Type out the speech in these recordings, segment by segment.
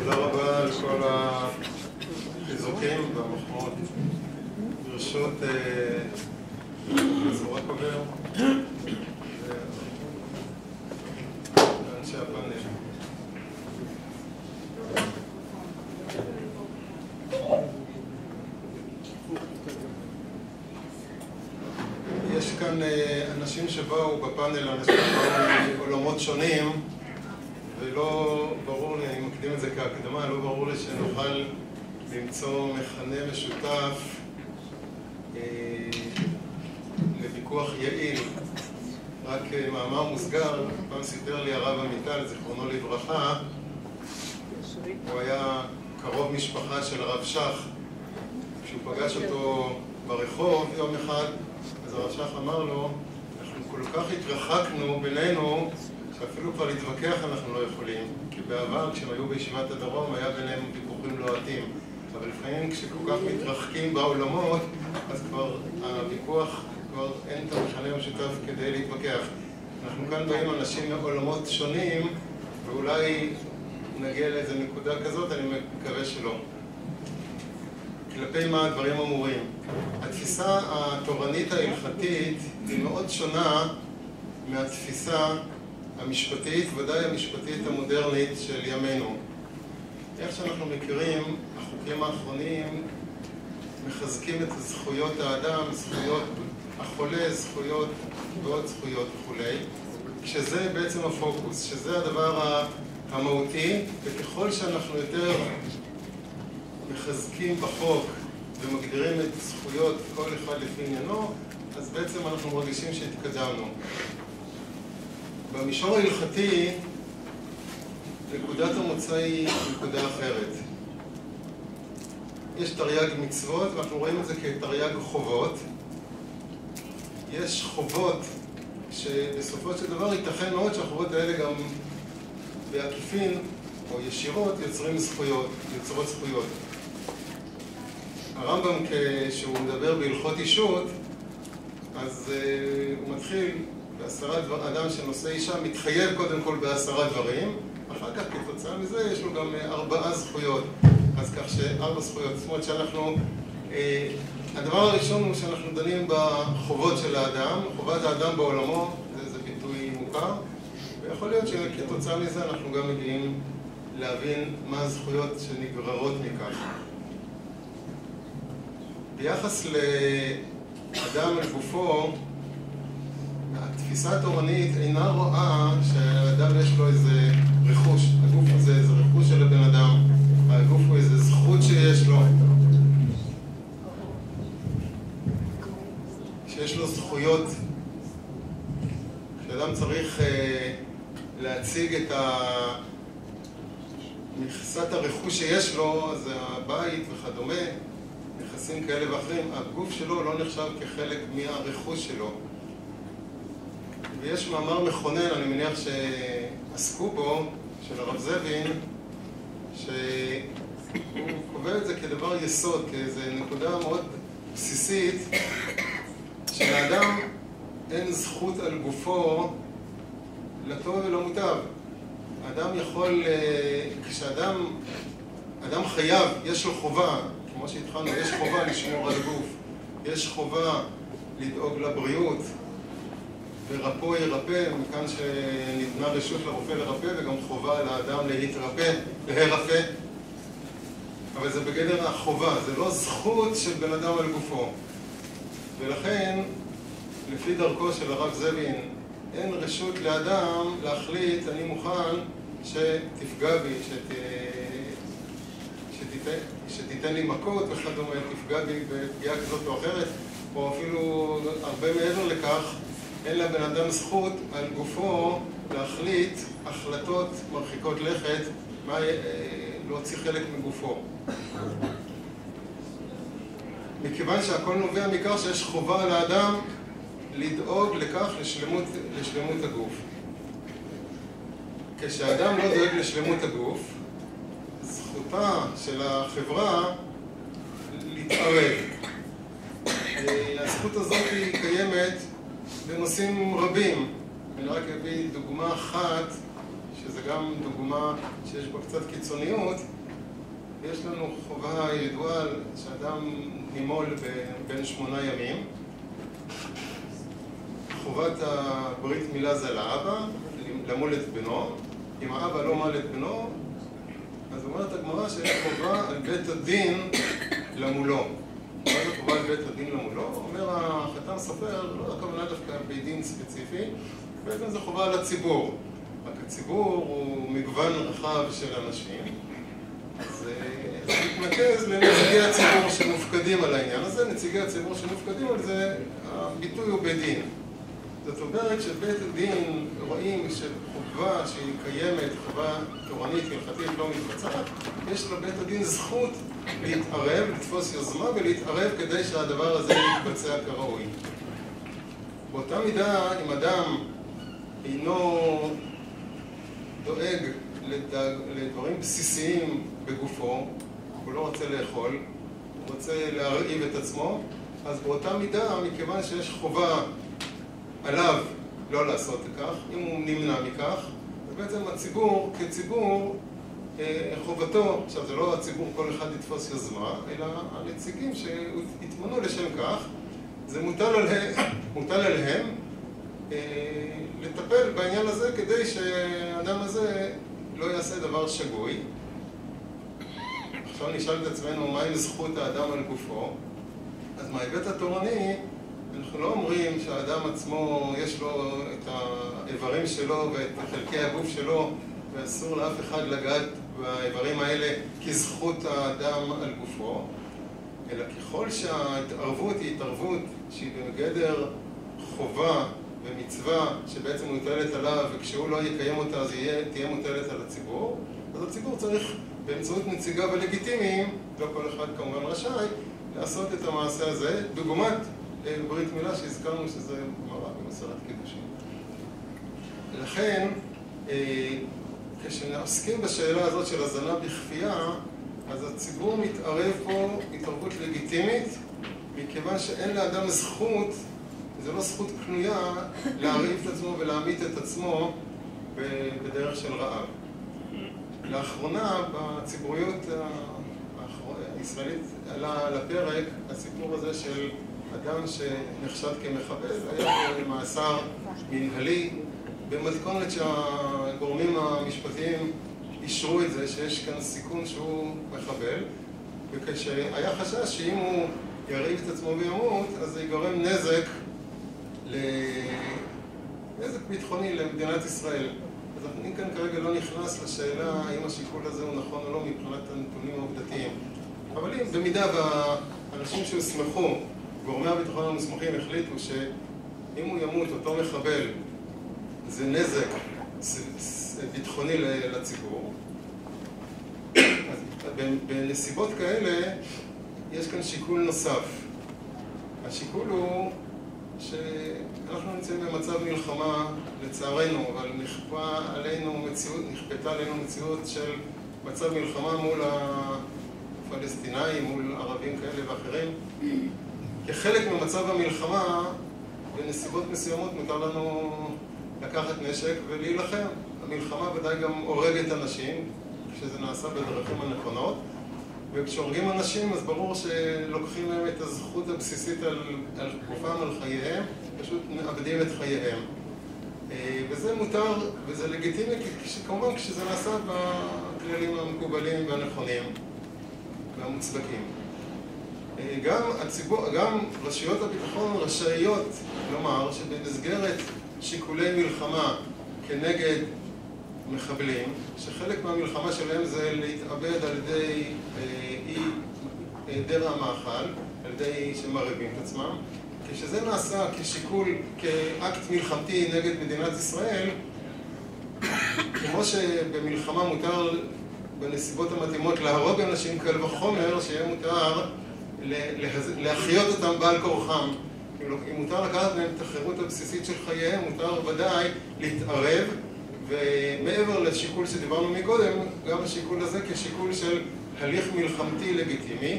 תודה רבה על כל החיזוקים והמחמאות. ברשות פרופסור רקובר ואנשי הפאנל. יש כאן אנשים שבאו בפאנל, אנשים שבאו מעולמות שונים, ולא ברור לי, אני מקדים את זה כהקדמה, לא ברור לי שנוכל למצוא מכנה משותף לוויכוח יעיל. רק מאמר מוסגר, פעם סיפר לי הרב עמיטל, זיכרונו לברכה, הוא היה קרוב משפחה של הרב שך. כשהוא פגש אותו ברחוב יום אחד, אז הרב שך אמר לו, אנחנו כל כך התרחקנו בינינו, שאפילו כבר להתווכח אנחנו לא יכולים, כי בעבר כשהם היו בישיבת הדרום היה ביניהם ויכוחים לוהטים, אבל לפעמים כשכל כך מתרחקים בעולמות, אז כבר הוויכוח, כבר אין את המכנה המשותף כדי להתווכח. אנחנו כאן באים אנשים מעולמות שונים, ואולי נגיע לאיזו נקודה כזאת, אני מקווה שלא. כלפי מה הדברים אמורים. התפיסה התורנית ההלכתית היא מאוד שונה מהתפיסה המשפטית, ודאי המשפטית המודרנית של ימינו. איך שאנחנו מכירים, החוקים האחרונים מחזקים את זכויות האדם, זכויות החולה, זכויות ועוד זכויות וכו'. שזה בעצם הפוקוס, שזה הדבר המהותי, וככל שאנחנו יותר מחזקים בחוק ומגדירים את זכויות כל אחד לפי עניינו, אז בעצם אנחנו מרגישים שהתקדמנו. במישור ההלכתי, נקודת המוצא היא נקודה אחרת. יש תרי"ג מצוות, ואנחנו רואים את זה כתרי"ג חובות. יש חובות שבסופו של דבר ייתכן מאוד שהחובות האלה גם בעקיפין או ישירות יוצרות זכויות. הרמב"ם, כשהוא מדבר בהלכות אישות, אז הוא מתחיל אדם שנושא אישה מתחייב קודם כל ב10 דברים, אחר כך כתוצאה מזה יש לו גם 4 זכויות, אז כך ש4 זכויות. זאת אומרת שאנחנו, הדבר הראשון הוא שאנחנו דנים בחובות של האדם, חובת האדם בעולמו, זה ביטוי מוכר, ויכול להיות שכתוצאה מזה אנחנו גם מגיעים להבין מה הזכויות שנגררות מכך. ביחס לאדם לגופו, התפיסה התורנית אינה רואה שהאדם יש לו איזה רכוש. הגוף הזה איזה רכוש של הבן אדם. הגוף הוא איזה זכות שיש לו. שיש לו זכויות. כשאדם צריך להציג את מכסת הרכוש שיש לו, אז הבית וכדומה, נכסים כאלה ואחרים, הגוף שלו לא נחשב כחלק מהרכוש שלו. ויש מאמר מכונן, אני מניח שעסקו בו, של הרב זבין, שהוא קובע את זה כדבר יסוד, כאיזו נקודה מאוד בסיסית, שלאדם אין זכות על גופו לטוב ולמוטב. האדם יכול, כשאדם חייב, יש לו חובה, כמו שהתחלנו, יש חובה לשמור על גוף, יש חובה לדאוג לבריאות, ורפוא ירפא, מכאן שניתנה רשות לרופא לרפא, וגם חובה לאדם להירפא. אבל זה בגדר החובה, זה לא זכות של בן אדם על גופו. ולכן, לפי דרכו של הרב זבין, אין רשות לאדם להחליט, אני מוכן שתפגע בי, שתיתן לי מכות וכדומה, תפגע בי בפגיעה כזאת או אחרת, או אפילו הרבה מעבר לכך, אין לבן אדם זכות על גופו להחליט החלטות מרחיקות לכת, מה להוציא חלק מגופו. מכיוון שהכל נובע מכך שיש חובה על האדם לדאוג לכך לשלמות הגוף. כשהאדם לא דואג לשלמות הגוף, זכותה של החברה להתערב. הזכות הזאת היא קיימת בנושאים רבים. אני רק אביא דוגמה אחת שזה גם דוגמה שיש בה קצת קיצוניות, יש לנו חובה ידועה שאדם נימול בין 8 ימים. חובת הברית מילה זה לאבא, למול את בנו. אם האבא לא מל את בנו, אז אומרת הגמרא שיש חובה על בית הדין למולו. מה זה חובה על בית הדין למולו? אומר החתם סופר, לא הכוונה דווקא בית דין ספציפי, בעצם זה חובה על הציבור. רק הציבור הוא מגוון רחב של אנשים, אז מתנקז לנציגי הציבור שמופקדים על העניין הזה. נציגי הציבור שמופקדים על זה, הביטוי הוא בית דין. זאת אומרת שבית הדין רואים שחובה שהיא קיימת, חובה תורנית, הלכתית, לא מתבצעת, יש לבית הדין זכות להתערב, לתפוס יוזמה ולהתערב כדי שהדבר הזה יתבצע כראוי. באותה מידה, אם אדם אינו דואג לדברים בסיסיים בגופו, הוא לא רוצה לאכול, הוא רוצה להרעיב את עצמו, אז באותה מידה, מכיוון שיש חובה עליו לא לעשות כך, אם הוא נמנע מכך, אז בעצם הציבור כציבור חובתו, עכשיו זה לא הציבור כל אחד יתפוס יוזמה, אלא הנציגים שהתמנו לשם כך, זה מוטל עליהם לטפל בעניין הזה כדי שהאדם הזה לא יעשה דבר שגוי. עכשיו נשאל את עצמנו מהי זכות האדם על גופו, אז מההיבט התורני אנחנו לא אומרים שהאדם עצמו יש לו את האיברים שלו ואת חלקי הגוף שלו ואסור לאף אחד לגעת באיברים האלה כזכות האדם על גופו, אלא ככל שההתערבות היא התערבות שהיא בגדר חובה ומצווה שבעצם מוטלת עליו, וכשהוא לא יקיים אותה אז תהיה מוטלת על הציבור, אז הציבור צריך באמצעות נציגיו הלגיטימיים, לא כל אחד כמובן רשאי, לעשות את המעשה הזה, דוגמת ברית מילה שהזכרנו שזה גמרא במסכת קידושין. לכן, כשעוסקים בשאלה הזאת של הזנה בכפייה, אז הציבור מתערב פה התערבות לגיטימית, מכיוון שאין לאדם זכות, זה לא זכות קנויה, להרעיב את עצמו ולהמית את עצמו בדרך של רעב. לאחרונה, בציבוריות הישראלית עלה לפרק הסיפור הזה של אדם שנחשד כמחבל, היה במאסר מנהלי, במתכונת שהגורמים המשפטיים אישרו את זה, שיש כאן סיכון שהוא מחבל, וכשהיה חשש שאם הוא ירעיב את עצמו וימות, אז זה יגרם נזק ביטחוני למדינת ישראל. אז אני כאן כרגע לא נכנס לשאלה האם השיקול הזה הוא נכון או לא מבחינת הנתונים העובדתיים. אבל אם במידה והאנשים שהוסמכו, גורמי הביטחון המוסמכים החליטו שאם הוא ימות, אותו מחבל, זה נזק ביטחוני לציבור. אז בנסיבות כאלה יש כאן שיקול נוסף. השיקול הוא שאנחנו נמצאים במצב מלחמה, לצערנו, אבל נכפתה עלינו מציאות של מצב מלחמה מול הפלסטינאים, מול ערבים כאלה ואחרים. כחלק ממצב המלחמה, בנסיבות מסוימות מותר לנו לקחת נשק ולהילחם. המלחמה ודאי גם הורגת אנשים, כשזה נעשה בדרכים הנכונות, וכשהורגים אנשים אז ברור שלוקחים להם את הזכות הבסיסית על גופם, על חייהם, פשוט מאבדים את חייהם. וזה מותר וזה לגיטימי, כמובן כשזה נעשה בכללים המקובלים והנכונים והמוצדקים. גם רשויות הביטחון רשאיות לומר שבמסגרת שיקולי מלחמה כנגד מחבלים, שחלק מהמלחמה שלהם זה להתאבד על ידי היעדר המאכל, על ידי שמרעיבים את עצמם, כשזה נעשה כשיקול, כאקט מלחמתי נגד מדינת ישראל, כמו שבמלחמה מותר בנסיבות המתאימות להרוג אנשים קל וחומר, שיהיה מותר להחיות אותם בעל כורחם. אם מותר לקחת מהם את החירות הבסיסית של חייהם, מותר ודאי להתערב, ומעבר לשיקול שדיברנו מקודם, גם השיקול הזה כשיקול של הליך מלחמתי לגיטימי,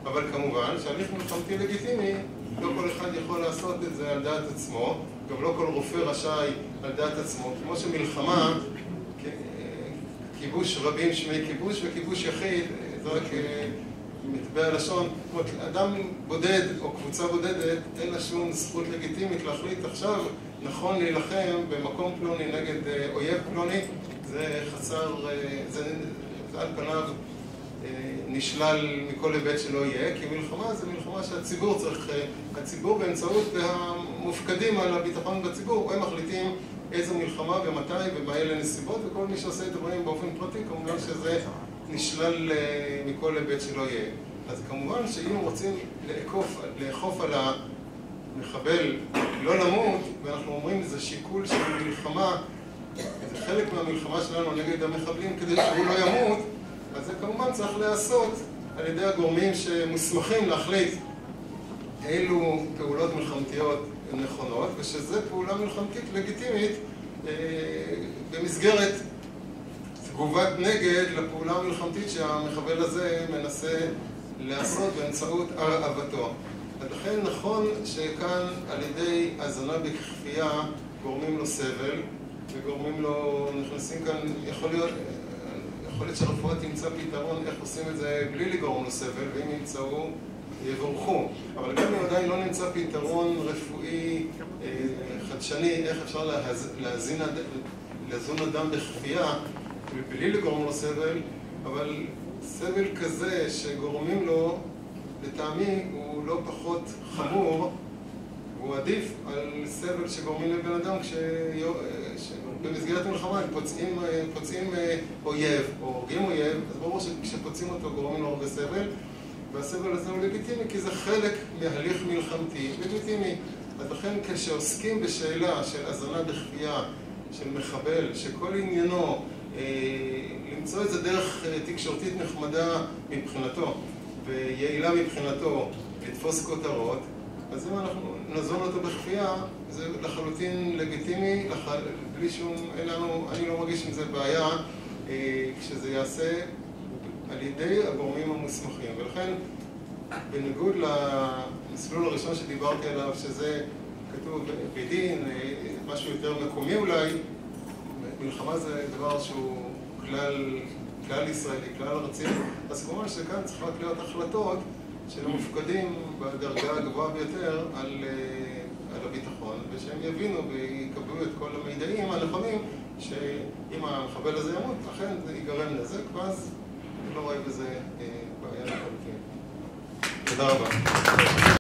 אבל כמובן שהליך מלחמתי לגיטימי, לא כל אחד יכול לעשות את זה על דעת עצמו, גם לא כל רופא רשאי על דעת עצמו, כמו שמלחמה כיבוש רבים שמי כיבוש, וכיבוש יחיד, זה רק מטבע לשון. זאת אומרת, אדם בודד או קבוצה בודדת, אין לה שום זכות לגיטימית להחליט עכשיו נכון להילחם במקום פלוני נגד אויב פלוני. זה חסר, זה על פניו נשלל מכל היבט שלא יהיה, כי מלחמה זה מלחמה שהציבור צריך, הציבור באמצעות המופקדים על הביטחון בציבור, הם מחליטים איזו מלחמה ומתי ומה אלה נסיבות, וכל מי שעושה את הדברים באופן פרטי, כמובן שזה נשלל מכל היבט שלא יהיה. אז כמובן שאם רוצים לאכוף על המחבל לא למות, ואנחנו אומרים זה שיקול של מלחמה, זה חלק מהמלחמה שלנו נגד המחבלים כדי שהוא לא ימות, אז זה כמובן צריך להיעשות על ידי הגורמים שמוסמכים להחליט אילו פעולות מלחמתיות נכונות, ושזה פעולה מלחמתית לגיטימית במסגרת תגובת נגד לפעולה המלחמתית שהמחבל הזה מנסה לעשות באמצעות הרעבתו. לכן נכון שכאן על ידי הזנה בכפייה גורמים לו סבל, וגורמים לו, נכנסים כאן, יכול להיות שהרפואה תמצא פתרון איך עושים את זה בלי לגרום לו סבל, ואם ימצאו, יבורכו. אבל גם אם עדיין לא נמצא פתרון רפואי חדשני, איך אפשר להזון אדם בכפייה, בלי לגרום לו סבל, אבל סבל כזה שגורמים לו, לטעמי, הוא לא פחות חמור, והוא עדיף על סבל שגורמים לבן אדם במסגרת מלחמה הם פוצעים אויב או הורגים אויב, אז ברור שכשפוצעים אותו גורמים לו הרבה סבל, והסבל הזה הוא לגיטימי כי זה חלק מהליך מלחמתי לגיטימי. אז לכן כשעוסקים בשאלה של הזנה בכפייה של מחבל, שכל עניינו למצוא איזה דרך תקשורתית נחמדה מבחינתו ויעילה מבחינתו לתפוס כותרות, אז אם אנחנו נזון אותו בכפייה, זה לחלוטין לגיטימי, בלי שום, אני לא מרגיש עם זה בעיה כשזה יעשה על ידי הגורמים המוסמכים. ולכן, בניגוד למסלול הראשון שדיברתי עליו, שזה כתוב בדין, משהו יותר מקומי אולי, מלחמה זה דבר שהוא כלל ישראלי, כלל ארצי, אז כמובן שכאן צריכות להיות החלטות של המופקדים בדרגה הגבוהה ביותר על הביטחון, ושהם יבינו ויקבלו את כל המידעים הנכונים שאם המחבל הזה ימות, אכן זה ייגרם נזק, ואז אני לא רואה בזה בעיה לחלוטין. תודה רבה.